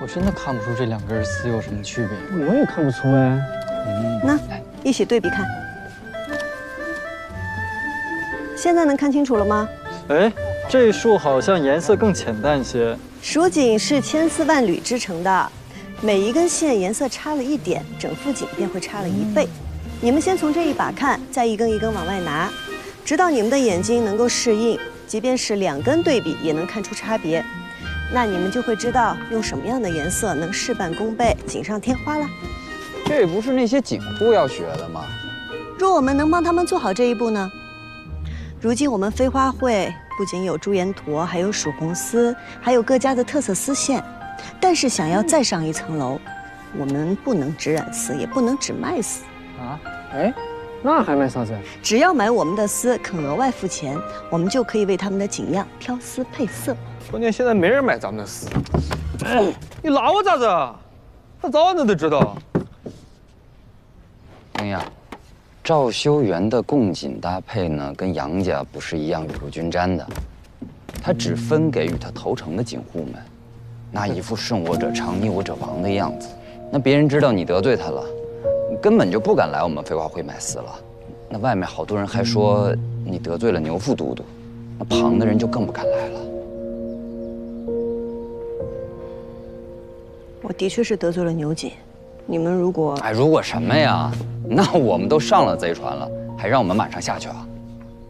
我真的看不出这两根丝有什么区别。我也看不出哎。那一起对比看，现在能看清楚了吗？哎，这束好像颜色更浅淡些。蜀锦是千丝万缕织成的，每一根线颜色差了一点，整副锦便会差了1倍。你们先从这一把看，再一根一根往外拿，直到你们的眼睛能够适应，即便是2根对比也能看出差别。那你们就会知道用什么样的颜色能事半功倍，锦上添花了。这不是那些锦户要学的吗？若我们能帮他们做好这一步呢？如今我们飞花会不仅有朱颜驼，还有蜀红丝，还有各家的特色丝线。但是想要再上一层楼，我们不能只染丝，也不能只卖丝啊？哎，那还卖啥子？只要买我们的丝，肯额外付钱，我们就可以为他们的锦样挑丝配色。关键现在没人买咱们的丝，你拉我咋子？他早晚都知道。丁呀，赵修元的贡锦搭配呢，跟杨家不是一样雨露均沾的，他只分给与他投诚的锦户们，那一副顺我者昌，逆我者亡的样子。那别人知道你得罪他了，你根本就不敢来我们飞花会买丝了。那外面好多人还说你得罪了牛副都督，那旁的人就更不敢来了。我的确是得罪了牛锦，你们如果……哎，如果什么呀？那我们都上了贼船了，还让我们马上下去啊？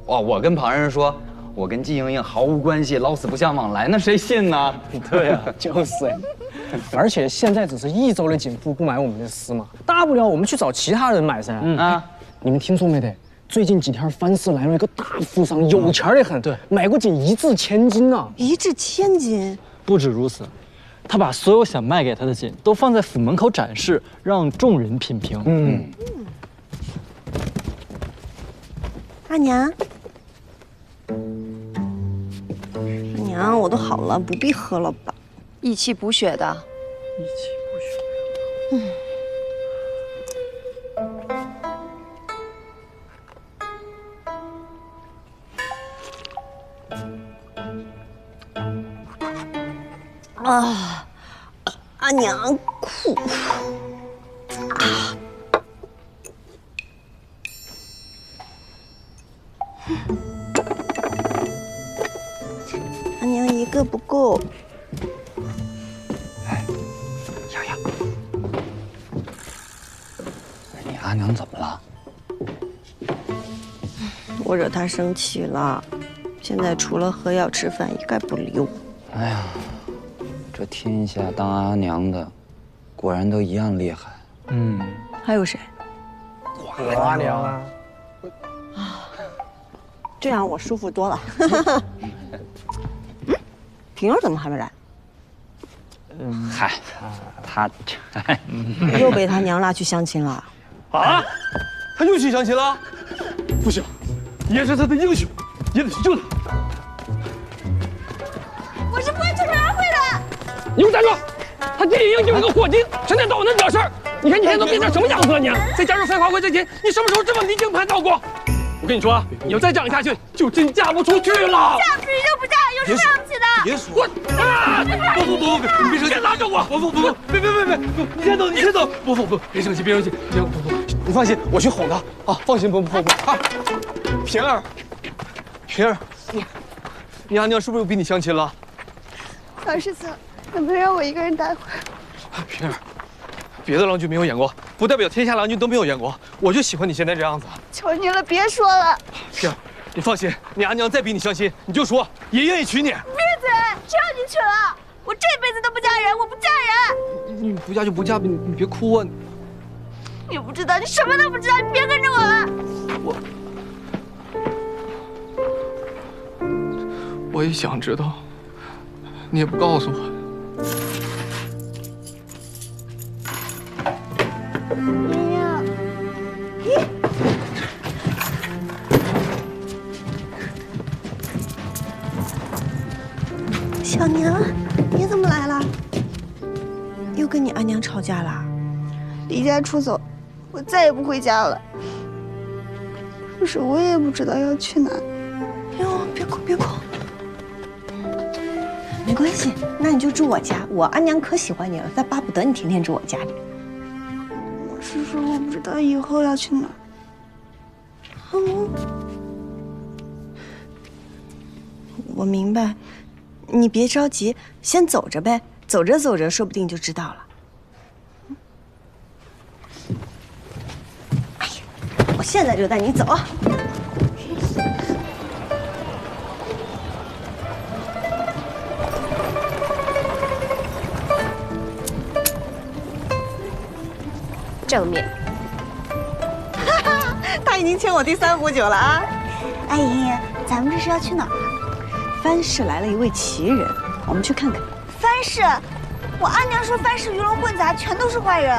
哇！我跟旁人说，我跟季莹莹毫无关系，老死不相往来，那谁信呢？对啊，就是哎。而且现在只是一州的锦户不买我们的丝嘛，大不了我们去找其他人买噻。你们听说没得？最近几天藩市来了一个大富商，有钱的很，对，买过锦1掷千金呢。1掷千金？不止如此。他把所有想卖给他的锦都放在府门口展示，让众人品评。阿娘，阿娘，我都好了，不必喝了吧？益气补血的。益气补血。啊，阿娘苦。阿娘一个不够。哎，洋洋，你阿娘怎么了？我惹她生气了，现在除了喝药吃饭，一概不理我。哎呀。这天下当阿娘的，果然都一样厉害。还有谁？我阿娘啊。这样我舒服多了。平儿怎么还没来？嗨，他又被他娘拉去相亲了。啊？他又去相亲了？不行，爷是他的英雄，也得去救他。我是不会出这儿会的。你给我站住！他弟弟就是个伙计，成天找我那惹事儿。你看你现在都变成什么样子了你？在加入飞花会之前，你什么时候这么离经叛道过？我跟你说，你要再这样下去，就真嫁不出去了。嫁不出去就不嫁，有什么了不起的？别说我啊！不，你别生气，拉着我！不，别，你先走，你先走。不，别生气，别生气，不，你放心，我去哄他啊！放心，不啊！平儿，你阿娘是不是又逼你相亲了？老师长，能不能让我一个人待会儿？平儿，别的郎君没有演过，不代表天下郎君都没有演过。我就喜欢你现在这样子。求你了，别说了。平儿，你放心，你阿娘再逼你相亲，你就说也愿意娶你。闭嘴！谁让你娶了？我这辈子都不嫁人，我不嫁人。你不嫁就不嫁，你别哭啊！你不知道，你什么都不知道，你别跟着我了。我也想知道，你也不告诉我。小娘，你娘吵架啦？离家出走，我再也不回家了。可是我也不知道要去哪。哟，别哭别哭，没关系，那你就住我家，我阿娘可喜欢你了，再巴不得你天天住我家里。我是说我不知道以后要去哪。我明白，你别着急，先走着呗，走着走着，说不定就知道了。哎呀，我现在就带你走。正面。他已经欠我第3壶酒了啊！阿姨，咱们这是要去哪儿啊？藩市来了一位奇人，我们去看看。藩市，我阿娘说藩市鱼龙混杂，全都是坏人。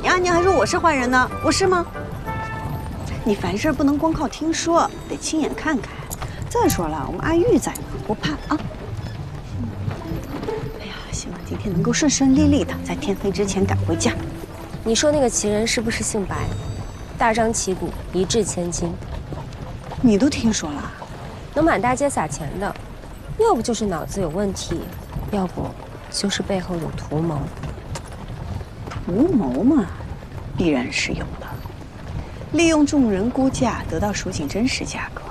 你阿娘还说我是坏人呢，我是吗？你凡事不能光靠听说，得亲眼看看。再说了，我们阿玉在呢，不怕啊。哎呀，希望今天能够顺顺利利的，在天黑之前赶回家。你说那个奇人是不是姓白？大张旗鼓，一掷千金，你都听说了？能满大街撒钱的，要不就是脑子有问题，要不就是背后有图谋。图谋嘛，必然是有的。利用众人估价得到蜀锦真实价格，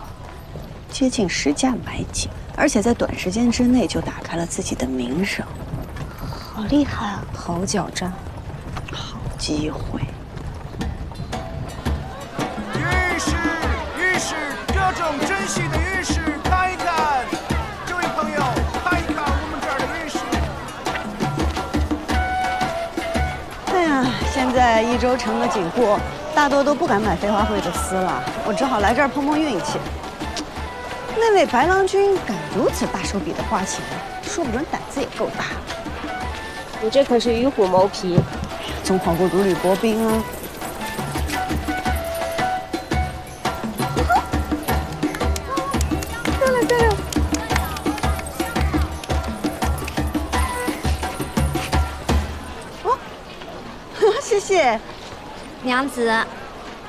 接近实价买锦，而且在短时间之内就打开了自己的名声。好厉害啊！好狡诈，好机会。玉石，各种珍稀的玉石，看一看。这位朋友，看一看我们这儿的玉石。哎呀，现在益州城的锦户大多都不敢买飞花会的丝了，我只好来这儿碰碰运气。那位白郎君敢如此大手笔的花钱，说不准胆子也够大。你这可是与虎谋皮，总好过如履薄冰啊。谢谢，娘子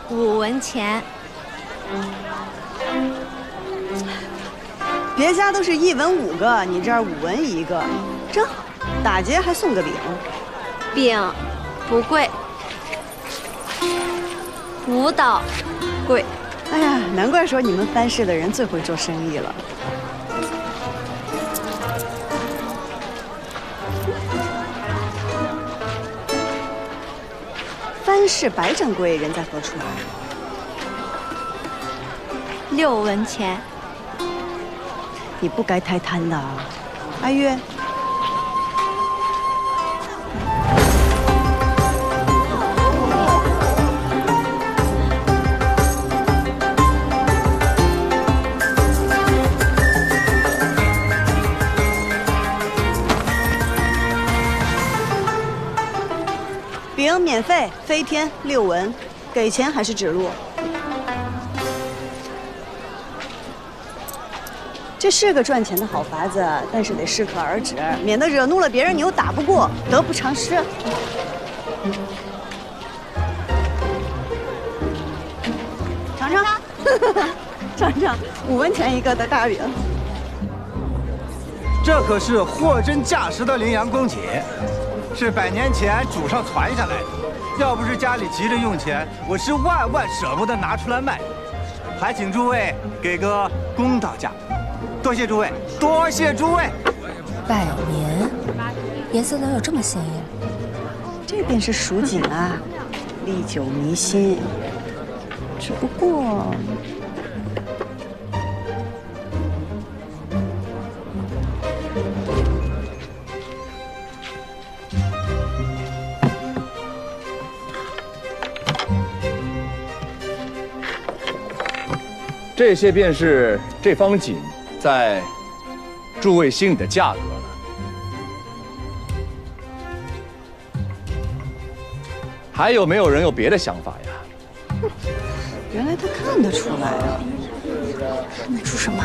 ，5文钱。别家都是1文5个，你这儿5文1个，真好。打劫还送个饼，饼不贵，5斗贵。哎呀，难怪说你们藩市的人最会做生意了。藩市白掌柜人在何处啊？6文钱。你不该太贪的啊，阿玉。饼免费，飞天6文，给钱还是指路？这是个赚钱的好法子，但是得适可而止，免得惹怒了别人，你又打不过，得不偿失。尝尝，尝尝5文钱1个的大饼。这可是货真价实的羚羊公瑾，是100年前祖上传下来的。要不是家里急着用钱，我是万万舍不得拿出来卖。还请诸位给个公道价。多谢诸位，多谢诸位。100年，颜色能有这么鲜艳？这便是蜀锦啊，历久弥新。只不过，这些便是这方锦在诸位心里的价格了。还有没有人有别的想法呀？原来他看得出来啊！看得出什么？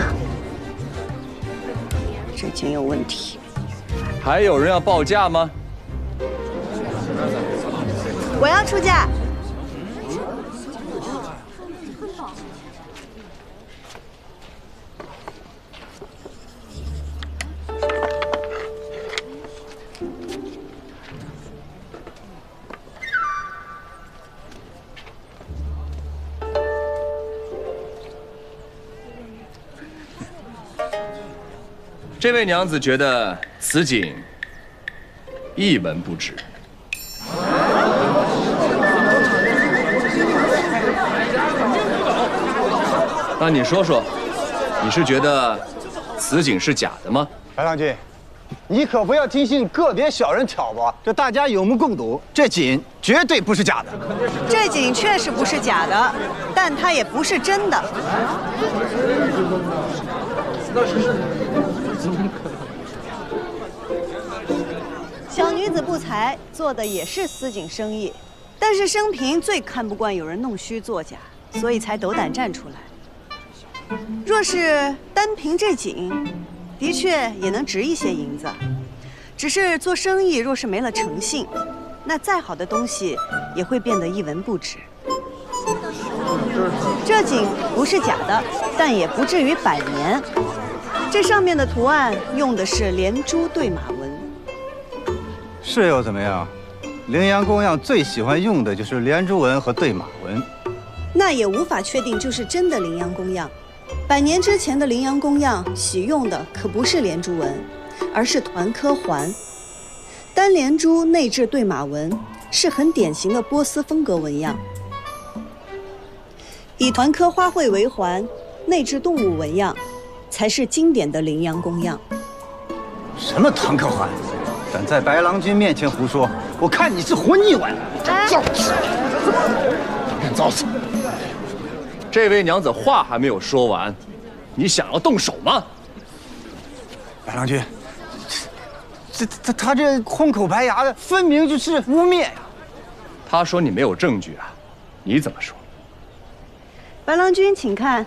这件有问题。还有人要报价吗？我要出价。这位娘子觉得此景一文不值。那你说说，你是觉得此景是假的吗？白郎君，你可不要听信个别小人挑拨，这大家有目共睹，这锦绝对不是假的。这景确实不是假的，但它也不是真的。小女子不才，做的也是丝锦生意，但是生平最看不惯有人弄虚作假，所以才斗胆站出来。若是单凭这锦，的确也能值一些银子。只是做生意若是没了诚信，那再好的东西也会变得一文不值。这锦不是假的，但也不至于100年。这上面的图案用的是连珠对马纹。是又怎么样？羚羊公样最喜欢用的就是连珠纹和对马纹。那也无法确定就是真的羚羊公样。100年之前的羚羊公样喜用的可不是连珠纹，而是团科环。单连珠内置对马纹，是很典型的波斯风格纹样。以团科花卉为环，内置动物纹样，才是经典的羚羊公样。什么团科环？敢在白郎君面前胡说，我看你是活腻歪了！造次，敢造次！这位娘子话还没有说完，你想要动手吗？白郎君，他这空口白牙的，分明就是污蔑呀！他说你没有证据啊，你怎么说？白郎君，请看，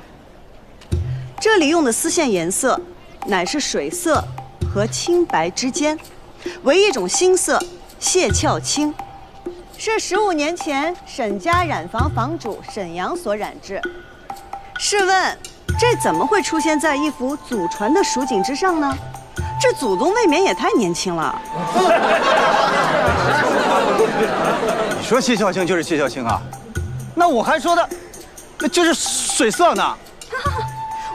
这里用的丝线颜色，乃是水色和青白之间，为一种新色蟹壳青，是15年前沈家染坊坊主沈阳所染制。试问，这怎么会出现在一幅祖传的蜀锦之上呢？这祖宗未免也太年轻了。你说蟹壳青就是蟹壳青啊？那我还说的，那就是水色呢。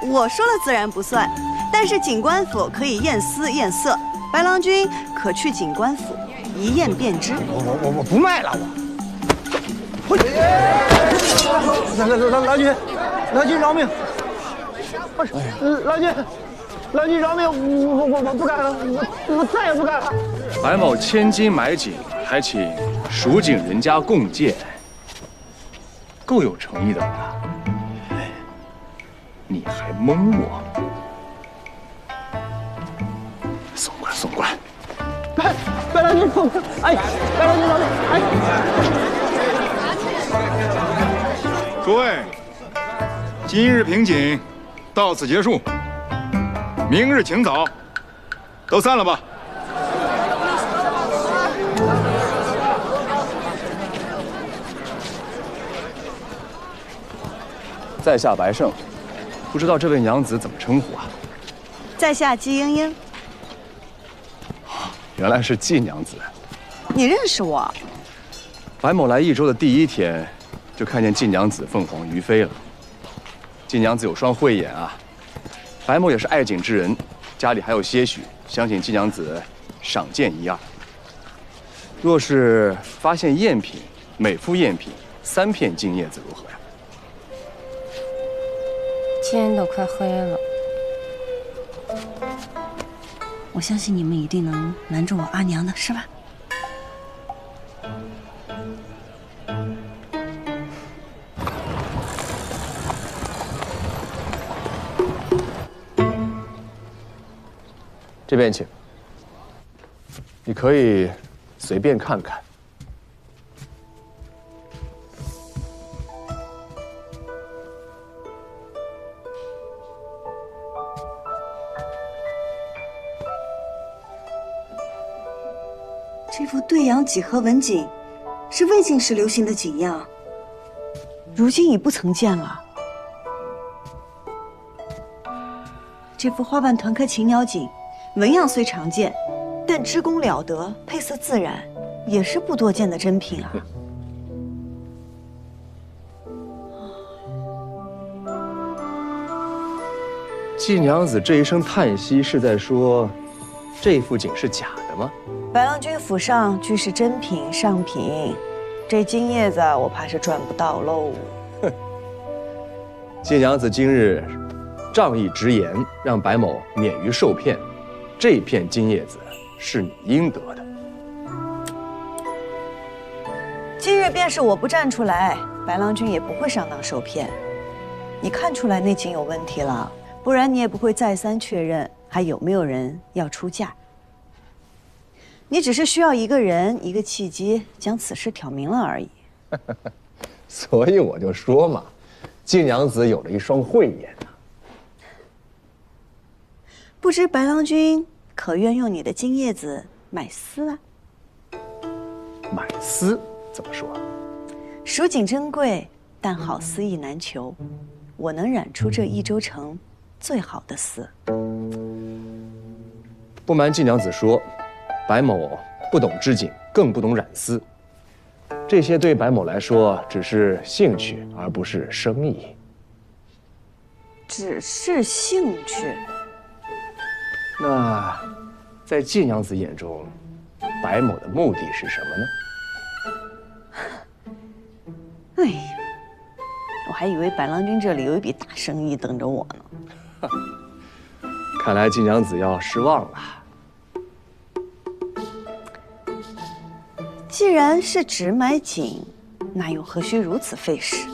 我说了自然不算，但是锦官府可以验丝验色，白郎君可去锦官府一验便知。我不卖了，我。郎君饶命！郎君饶命！我不干了，我再也不干了。白某千金买锦，还请蜀锦人家共鉴，够有诚意的吧？你还蒙我？送过来，送过来！白郎君，哎，白郎君饶命！哎，诸位，今日评锦到此结束，明日请早，都散了吧。在下白胜，不知道这位娘子怎么称呼啊？在下季莺莺。原来是季娘子。你认识我？白某来益州的第1天，就看见季娘子凤凰于飞了。季娘子有双慧眼啊，白某也是爱锦之人，家里还有些许，相信季娘子赏鉴1、2。若是发现赝品，每副赝品3片金叶子如何呀？天都快黑了。我相信你们一定能瞒住我阿娘的，是吧？这边请。你可以随便看看。这幅对阳几何纹锦是魏晋时流行的锦样，如今已不曾见了。这幅花瓣团颗禽鸟锦，纹样虽常见，但织工了得，配色自然，也是不多见的珍品啊。季娘子这一声叹息，是在说这幅锦是假的吗？白郎君府上俱是珍品上品，这金叶子我怕是赚不到喽。哼，季娘子今日仗义直言，让白某免于受骗，这片金叶子是你应得的。今日便是我不站出来，白郎君也不会上当受骗。你看出来那锦有问题了，不然你也不会再三确认还有没有人要出价。你只是需要一个人一个契机将此事挑明了而已。所以我就说嘛，季娘子有了一双慧眼啊。不知白郎君可愿用你的金叶子买丝啊？买丝怎么说？蜀锦珍贵，但好丝意难求。我能染出这益州城最好的丝。不瞒季娘子说，白某不懂织锦，更不懂染丝，这些对白某来说只是兴趣，而不是生意。只是兴趣。那，在季娘子眼中，白某的目的是什么呢？哎呀，我还以为白郎君这里有一笔大生意等着我呢。看来季娘子要失望了。既然是只买锦，那又何须如此费时？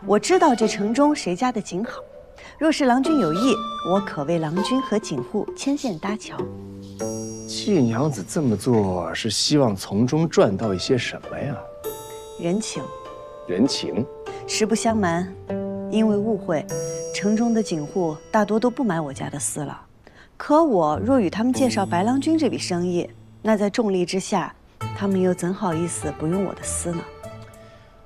我知道这城中谁家的锦好，若是郎君有意，我可为郎君和锦户牵线搭桥。季娘子这么做是希望从中赚到一些什么呀？人情。人情。实不相瞒，因为误会，城中的锦户大多都不买我家的丝了。可我若与他们介绍白郎君这笔生意，那在重利之下，他们又怎好意思不用我的丝呢？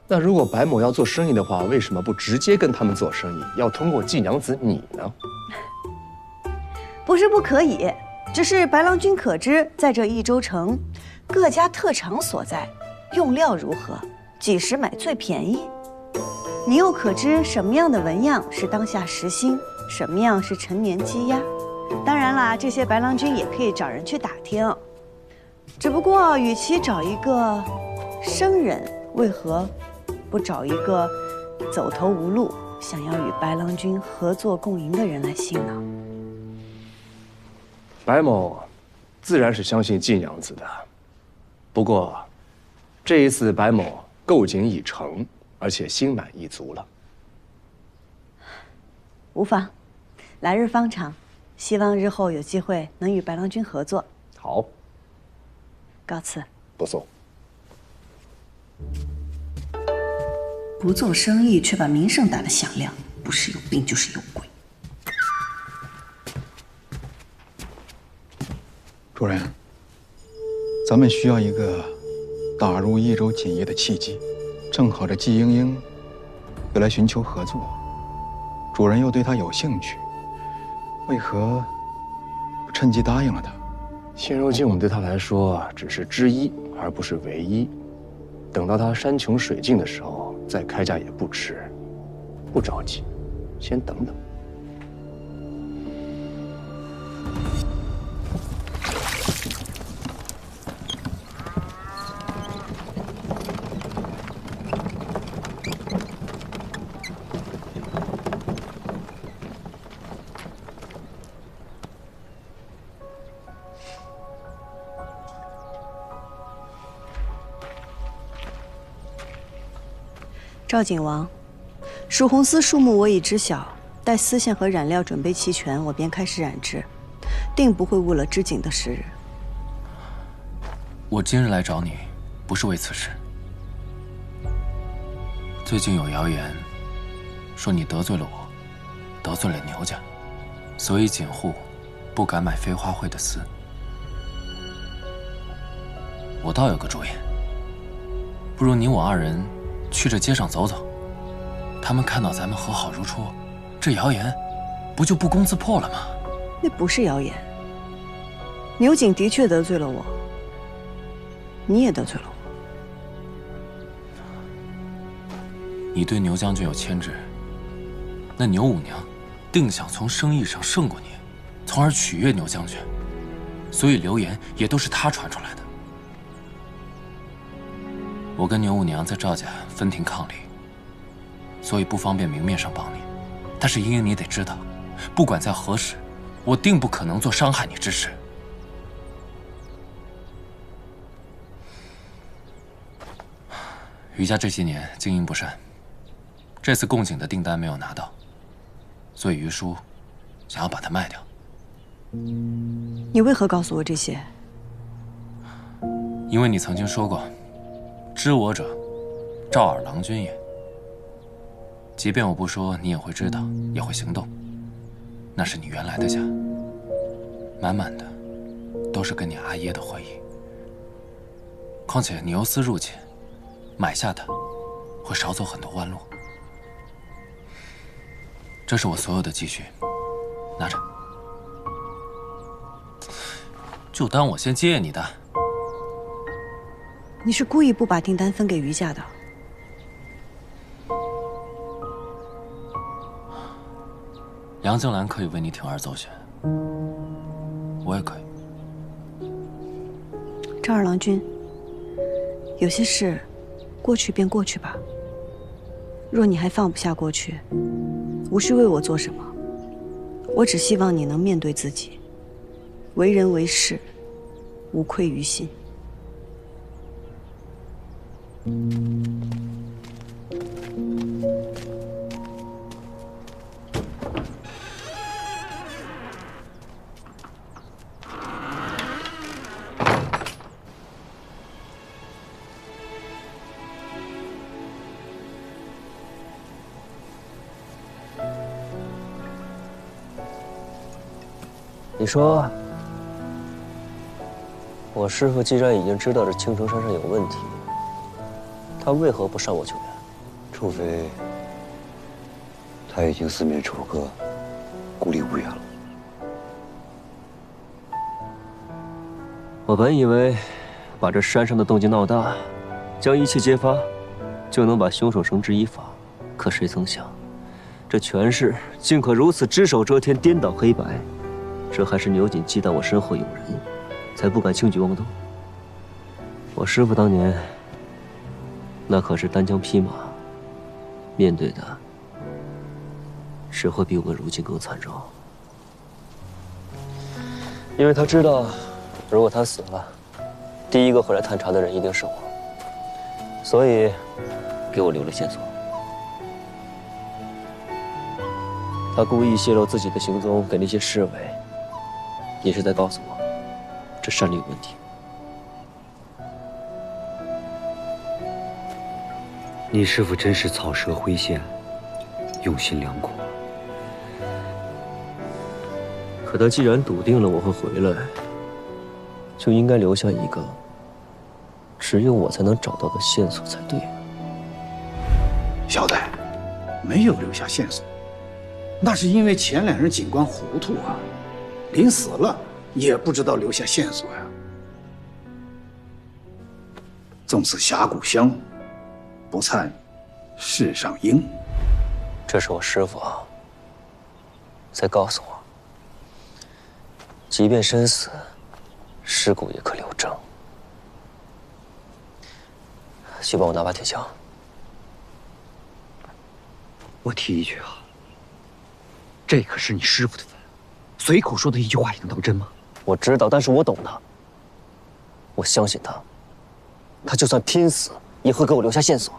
那如果白某要做生意的话，为什么不直接跟他们做生意，要通过季娘子你呢？不是不可以，只是白郎君可知，在这益州城，各家特长所在，用料如何，几时买最便宜？你又可知什么样的纹样是当下时兴，什么样是陈年积压？当然啦，这些白郎君也可以找人去打听。只不过，与其找一个生人，为何不找一个走投无路、想要与白郎君合作共赢的人来信呢？白某自然是相信季娘子的，不过这一次白某购锦已成，而且心满意足了。无妨，来日方长，希望日后有机会能与白郎君合作。好，告辞。不送。不做生意却把名声打得响亮，不是有病就是有鬼。主人，咱们需要一个打入益州锦业的契机，正好这季莺莺又来寻求合作，主人又对她有兴趣，为何不趁机答应了她？现如今我们对她来说只是之一，而不是唯一。等到她山穷水尽的时候再开价也不迟，不着急，先等等。赵景王，蜀红丝数目我已知晓，待丝线和染料准备齐全，我便开始染制，定不会误了织锦的时日。我今日来找你，不是为此事。最近有谣言说你得罪了我，得罪了牛家，所以锦户不敢买飞花会的丝。我倒有个主意，不如你我二人去这街上走走，他们看到咱们和好如初，这谣言不就不攻自破了吗？那不是谣言。牛景的确得罪了我，你也得罪了我。你对牛将军有牵制，那牛五娘定想从生意上胜过你，从而取悦牛将军，所以流言也都是他传出来的。我跟牛五娘在赵家分庭抗礼，所以不方便明面上帮你。但是英英，你得知道，不管在何时，我定不可能做伤害你之事。余家这些年经营不善，这次贡景的订单没有拿到，所以余叔想要把它卖掉。你为何告诉我这些？因为你曾经说过，知我者，赵尔郎君也。即便我不说，你也会知道，也会行动。那是你原来的家，满满的都是跟你阿耶的回忆。况且你由私入侵，买下它会少走很多弯路。这是我所有的积蓄，拿着，就当我先借你的。你是故意不把订单分给余家的？杨静兰可以为你铤而走险，我也可以。赵二郎君，有些事，过去便过去吧。若你还放不下过去，无需为我做什么。我只希望你能面对自己，为人为事，无愧于心。你说，我师父既然已经知道这青城山上有问题，他为何不上我救援？除非他已经四面楚歌，孤立无援了。我本以为把这山上的动静闹大，将一切揭发，就能把凶手绳之以法。可谁曾想，这权势竟可如此只手遮天，颠倒黑白。这还是牛瑾忌惮我身后有人，才不敢轻举妄动。我师父当年那可是单枪匹马，面对的只会比我们如今更惨重。因为他知道，如果他死了，第一个回来探查的人一定是我，所以给我留了线索。他故意泄露自己的行踪给那些侍卫，也是在告诉我，这山里有问题。你师父真是草蛇灰线，用心良苦。可他既然笃定了我会回来，就应该留下一个只有我才能找到的线索才对。小戴，没有留下线索，那是因为前两人警官糊涂啊，临死了也不知道留下线索呀。纵此峡谷香，不灿世上英。这是我师父在告诉我，即便身死，尸骨也可留证。去帮我拿把铁锹。我提一句啊，这可是你师父的坟，随口说的一句话也能当真吗？我知道，但是我懂他，我相信他，他就算拼死也会给我留下线索。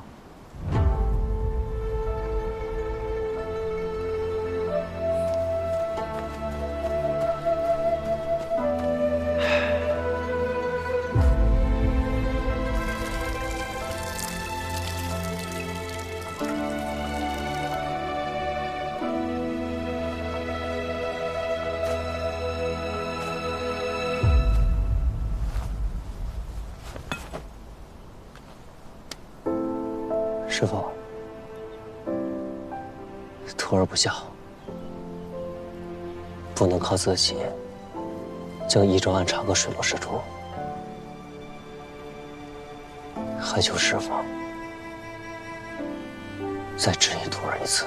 师傅，徒儿不孝，不能靠自己将益州案查个水落石出，还求师傅再指引徒儿一次。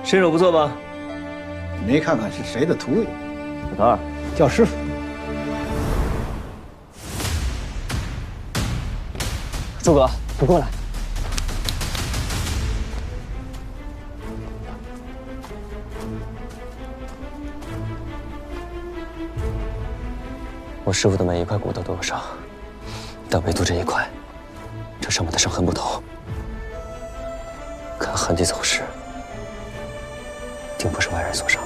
身手不错吧？没看看是谁的徒弟。老头儿，叫师傅。诸葛，你过来。我师傅的每一块骨头都有伤，但唯独这一块，这上面的伤痕不同。看痕迹走势，定不是外人所伤。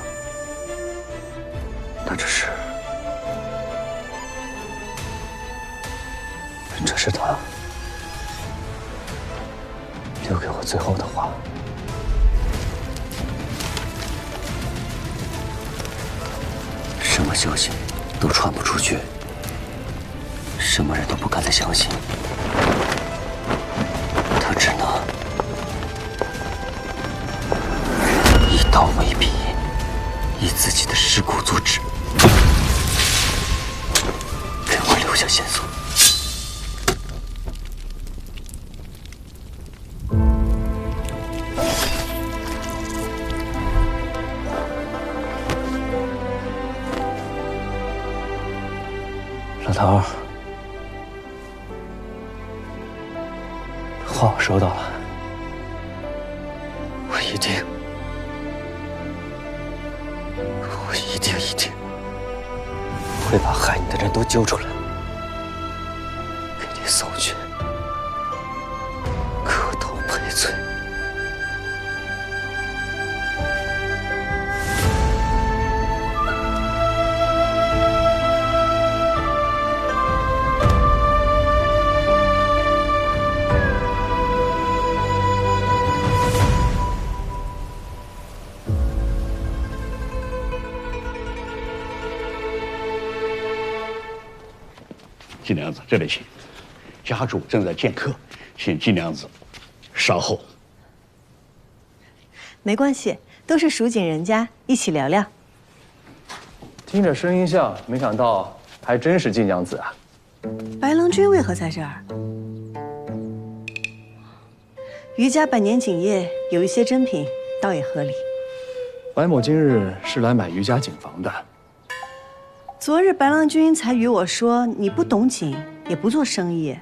那这是他留给我最后的话。什么消息都传不出去，什么人都不敢再相信，他只能一刀为笔，以自己的尸骨做纸，给我留下线索。老头儿，话我收到了，我一定会把害你的人都揪出来，给你送去磕头赔罪。金娘子，这里请。家主正在见客，请金娘子稍后。没关系，都是蜀锦人家，一起聊聊。听着声音像，没想到还真是晋娘子啊！白郎君为何在这儿？余家百年锦业有一些珍品，倒也合理。白某今日是来买余家锦房的。昨日白郎君才与我说，你不懂锦，也不做生意。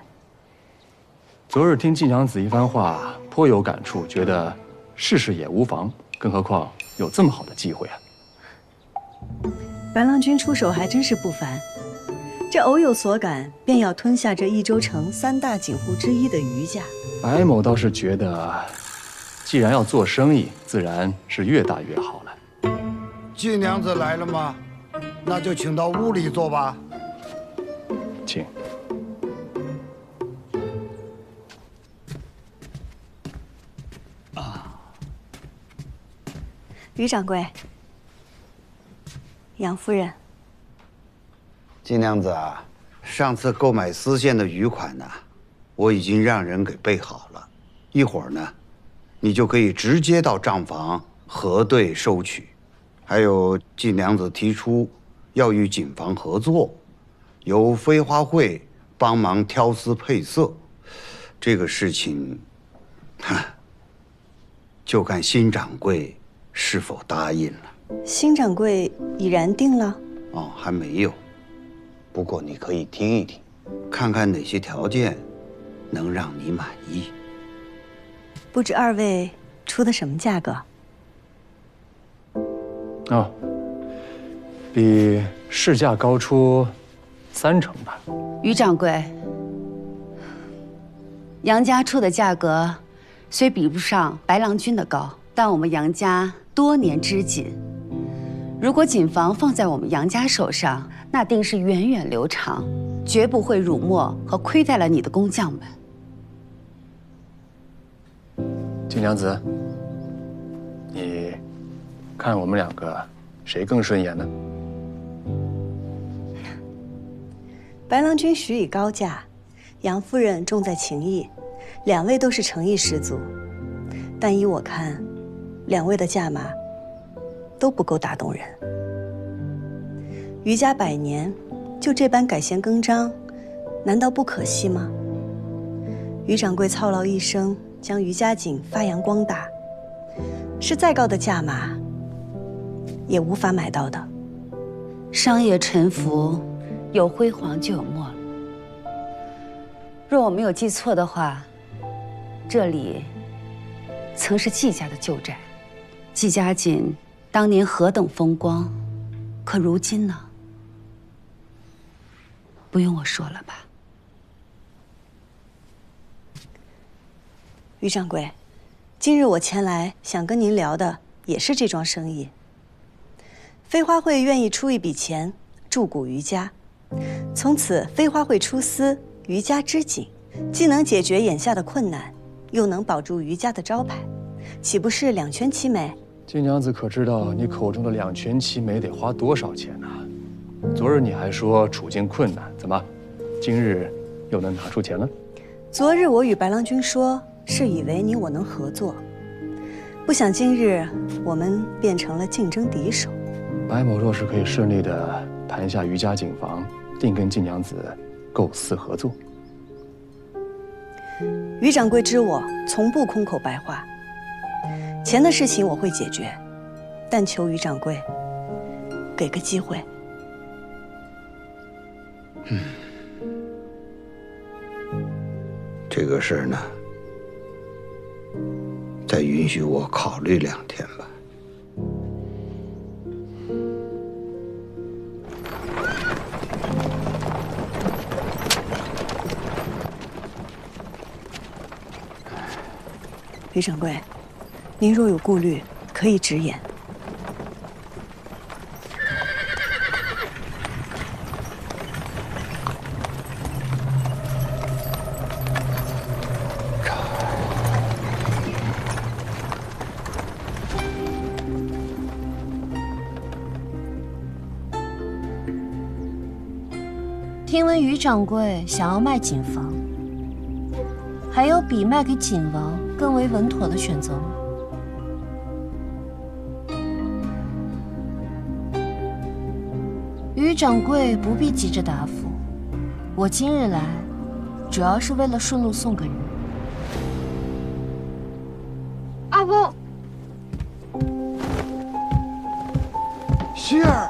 昨日听晋娘子一番话，颇有感触，觉得试试也无妨。更何况有这么好的机会啊！白郎君出手还真是不凡，这偶有所感，便要吞下这益州城3大锦户之一的余家。白某倒是觉得，既然要做生意，自然是越大越好了。晋娘子来了吗？那就请到屋里坐吧。请。余掌柜，杨夫人。晋娘子啊，上次购买丝线的余款呢，我已经让人给备好了，一会儿呢，你就可以直接到账房核对收取。还有晋娘子提出要与锦房合作，由飞花会帮忙挑丝配色，这个事情，就看新掌柜是否答应了。新掌柜已然定了？哦，还没有。不过你可以听一听，看看哪些条件能让你满意。不知二位出的什么价格？哦，比市价高出30%吧。余掌柜，杨家出的价格虽比不上白郎君的高，但我们杨家多年织锦，如果锦房放在我们杨家手上，那定是源远流长，绝不会辱没和亏待了你的工匠们。金娘子，你看我们2个谁更顺眼呢？白郎君许以高价，杨夫人重在情义，两位都是诚意十足。但依我看，两位的价码都不够打动人。余家100年，就这般改弦更张，难道不可惜吗？余掌柜操劳一生，将余家井发扬光大，是再高的价码也无法买到的。商业沉浮，有辉煌就有没落。若我没有记错的话，这里曾是季家的旧宅。季家井当年何等风光，可如今呢？不用我说了吧？余掌柜，今日我前来想跟您聊的也是这桩生意。飞花会愿意出一笔钱注股余家，从此飞花会出资，余家织锦，既能解决眼下的困难，又能保住余家的招牌，岂不是两全其美？金娘子可知道你口中的两全其美得花多少钱呢？昨日你还说处境困难，怎么，今日又能拿出钱了？昨日我与白郎君说，是以为你我能合作，不想今日我们变成了竞争敌手。白某若是可以顺利地盘下余家井房，定跟金娘子构思合作。余掌柜知我从不空口白话，钱的事情我会解决，但求余掌柜给个机会。这个事儿呢，再允许我考虑2天吧。余掌柜，您若有顾虑，可以直言。听闻余掌柜想要卖锦房，还有比卖给锦王更为稳妥的选择吗？余掌柜不必急着答复，我今日来，主要是为了顺路送个人。阿公，希儿，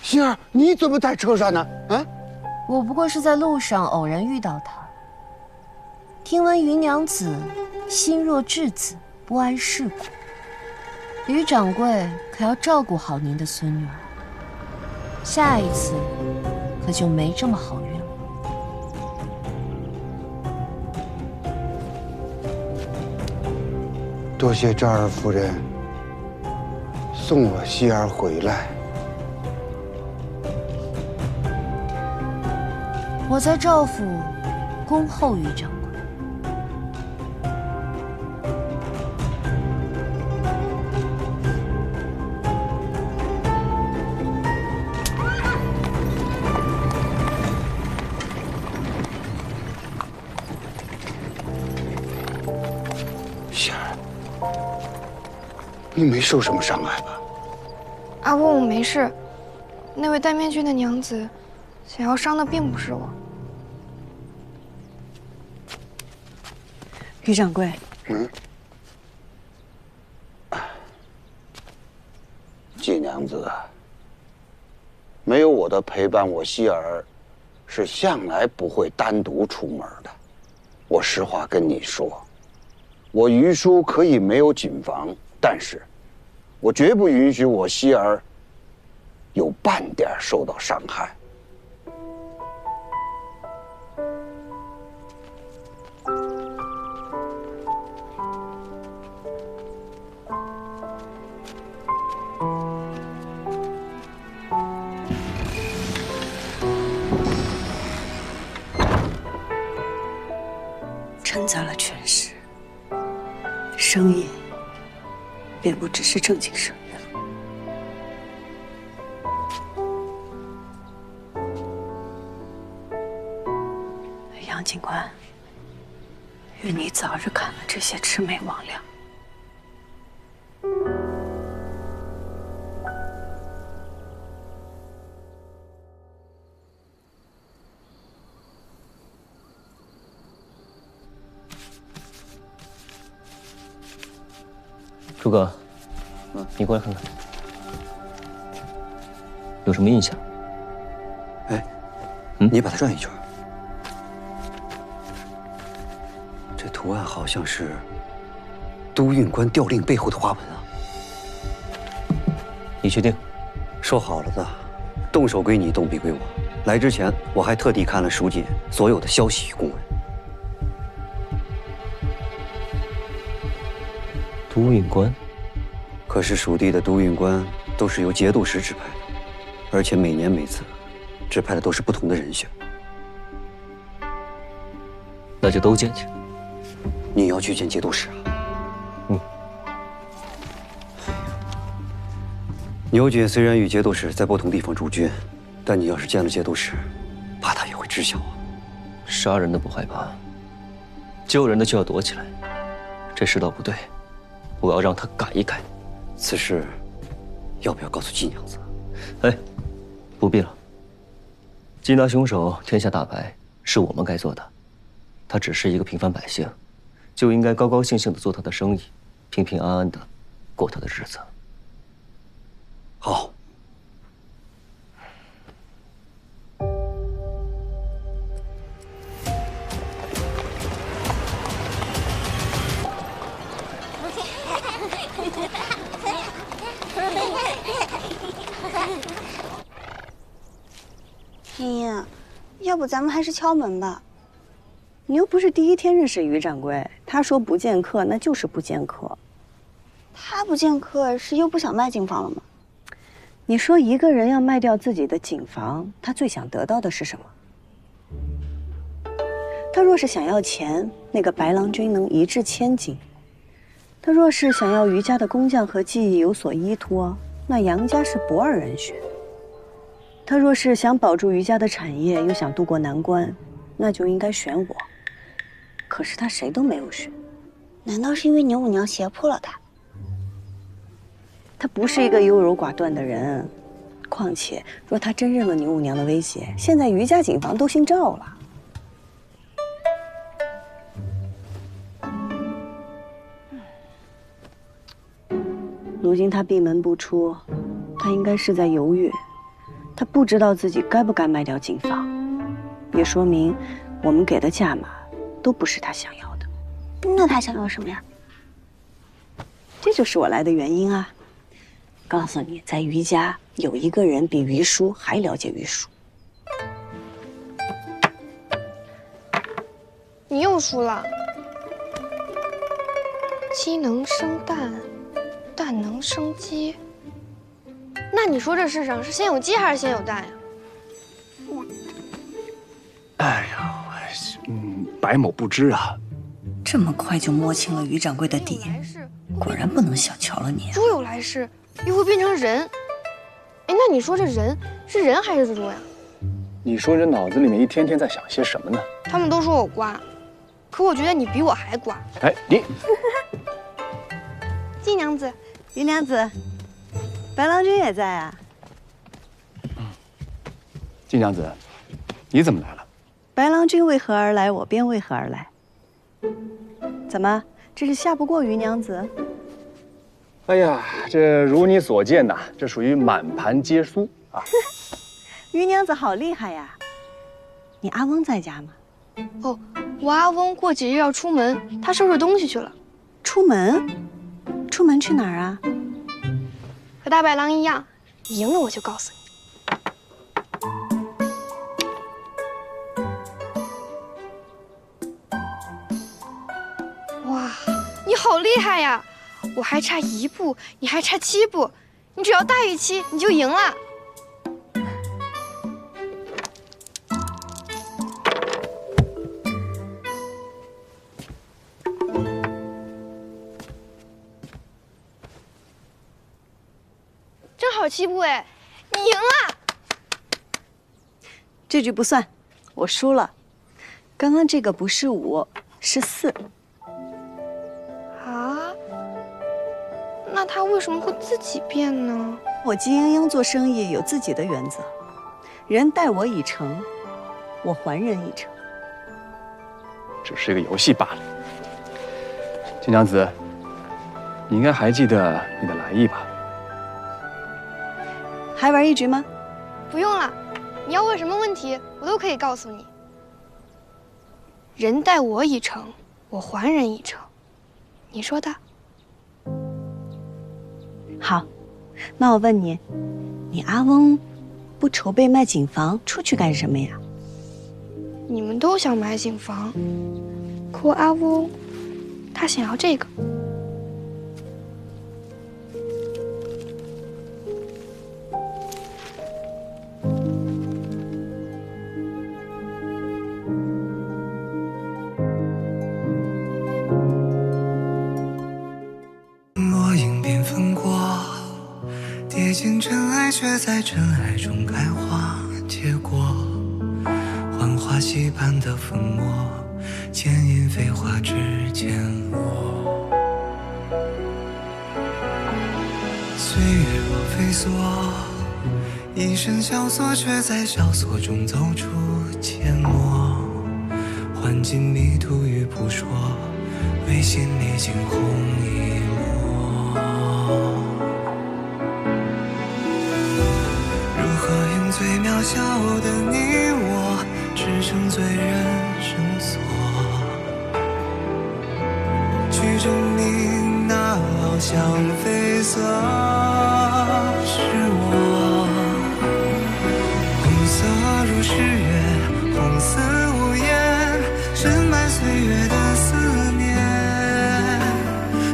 希儿，你怎么在车上呢？啊？我不过是在路上偶然遇到他。听闻余娘子心若稚子，不谙世故，余掌柜可要照顾好您的孙女儿，下一次可就没这么好运了。多谢赵二夫人送我希儿回来。我在赵府恭候余掌柜。希儿，你没受什么伤害吧？阿公，我没事。那位戴面具的娘子想要伤的并不是我。余掌柜，季娘子，没有我的陪伴，我希儿是向来不会单独出门的。我实话跟你说，我余叔可以没有锦房，但是我绝不允许我希儿有半点受到伤害。掺杂了权势、生意，便不只是正经生意了。杨警官，愿你早日砍了这些魑魅魍魉。朱哥，你过来看看，有什么印象？哎，你把它转一圈。这图案好像是都运官调令背后的花纹啊！你确定？说好了的，动手归你，动笔归我。来之前，我还特地看了蜀锦所有的消息与公文。都运官，可是蜀地的都运官都是由节度使指派的，而且每年每次指派的都是不同的人选。那就都见去。你要去见节度使啊？牛瑾虽然与节度使在不同地方驻军，但你要是见了节度使，怕他也会知晓啊。杀人的不害怕，救人的就要躲起来。这世道不对，我要让他改一改。此事要不要告诉季娘子？哎，不必了。缉拿凶手，天下大白，是我们该做的。他只是一个平凡百姓，就应该高高兴兴地做他的生意，平平安安地过他的日子。好。茵茵，要不咱们还是敲门吧。你又不是第一天认识于掌柜，他说不见客，那就是不见客。他不见客是又不想卖警房了吗？你说一个人要卖掉自己的警房，他最想得到的是什么？他若是想要钱，那个白郎君能一掷千金；他若是想要于家的工匠和技艺有所依托，那杨家是不二人选。他若是想保住于家的产业，又想渡过难关，那就应该选我。可是他谁都没有选。难道是因为牛五娘胁迫了他？他不是一个优柔寡断的人，况且若他真认了牛五娘的威胁，现在于家警房都姓赵了。如今他闭门不出，他应该是在犹豫，他不知道自己该不该卖掉警房，也说明我们给的价码都不是他想要的。那他想要什么呀？这就是我来的原因啊！告诉你，在于家有一个人比于叔还了解于叔。你又输了。鸡能生蛋，蛋能生鸡。那你说这世上是先有鸡还是先有蛋呀？哎呀，白某不知啊。这么快就摸清了于掌柜的底，果然不能小瞧了你啊！猪有来世，又会变成人。哎，那你说这人是人还是猪呀？你说这脑子里面一天天在想些什么呢？他们都说我瓜，可我觉得你比我还瓜。哎，你，季娘子，于娘子，白郎君也在啊。季娘子，你怎么来了？白郎君为何而来，我便为何而来。怎么，这是下不过于娘子？哎呀，这如你所见呐，这属于满盘皆输啊！于娘子好厉害呀！你阿翁在家吗？哦，我阿翁过几日要出门，他收拾东西去了。出门？出门去哪儿啊？和大白狼一样，赢了我就告诉你。哇，你好厉害呀！我还差1步，你还差7步，你只要大于7，你就赢了。好欺负哎！你赢了。这局不算，我输了。刚刚这个不是5，是4。啊？那他为什么会自己变呢？我季英英做生意有自己的原则，人待我以诚，我还人以诚。只是一个游戏罢了。金娘子，你应该还记得你的来意吧？还玩一局吗？不用了，你要问什么问题，我都可以告诉你。人待我以诚，我还人以诚，你说的。好，那我问你，你阿翁不筹备卖景房出去干什么呀？你们都想买景房，可我阿翁，他想要这个。落英缤纷过，跌进尘埃，却在尘埃中开花结果。幻化溪畔的粉末，牵引飞花之间落。岁月若飞梭，一身萧索，却在萧索中走出阡陌。换尽迷途与扑朔，为心里惊鸿一抹。如何用最渺小的你我，支撑最人生锁，去证明那翱翔绯色是我。红色如诗月，红似无言，深埋岁月的思念，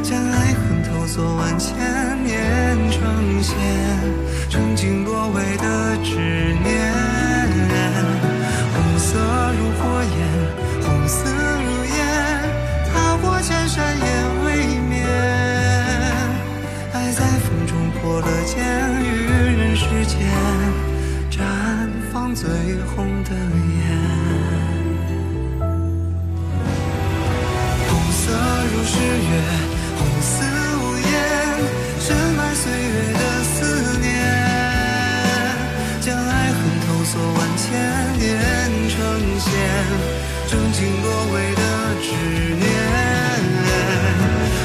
将爱恨投索万千年成线，曾经落尾的执念。红色如火焰，红丝如烟，踏过千山也未眠。爱在风中破了茧，于人世间绽放最红的颜。红色如诗月，红似无言，深埋岁月的思念，将爱恨投索万千年成线，挣尽落尾的执念。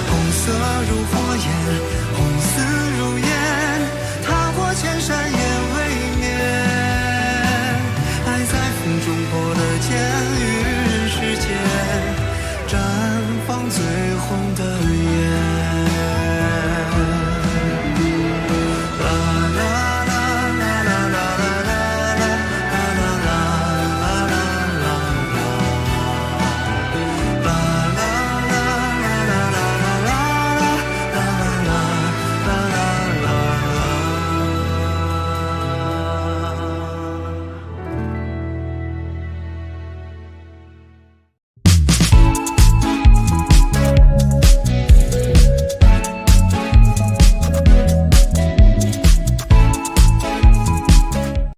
红色如火焰，红丝如烟，踏过千山也未眠。爱在风中破了茧，于人世间绽放最红的颜。